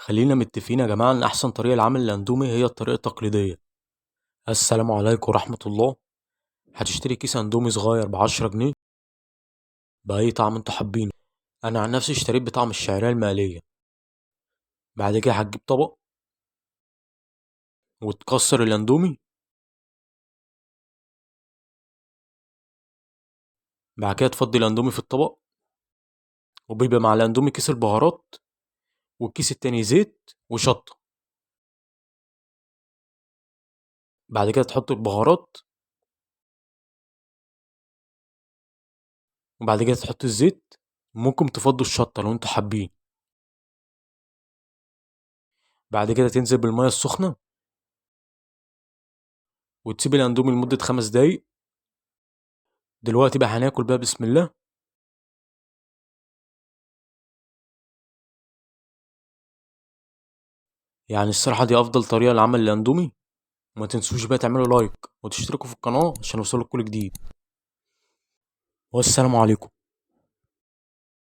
خلينا متفقين يا جماعة إن أحسن طريقة لعمل الأندومي هي الطريقة التقليدية. السلام عليكم ورحمة الله. هتشتري كيس أندومي صغير ب10 جنيه بأي طعم انتوا حابينه. أنا عن نفسي اشتريت بطعم الشعرية المقلية. بعد كده هتجيب طبق وتكسر الأندومي. بعد كده تفضي الأندومي في الطبق، وبيبقى مع الأندومي كيس البهارات، والكيس التاني زيت وشطة. بعد كده تحط البهارات، وبعد كده تحط الزيت. ممكن تفضوا الشطة لو انتوا حابين. بعد كده تنزل بالمية السخنة، وتسيب الأندومي لمدة 5 دقايق. دلوقتي بقى هناكل بقى، بسم الله. يعني الصراحة دي أفضل طريقة لعمل الأندومي. وما تنسوش بقى تعملوا لايك وتشتركوا في القناة عشان يوصلك كل جديد. والسلام عليكم.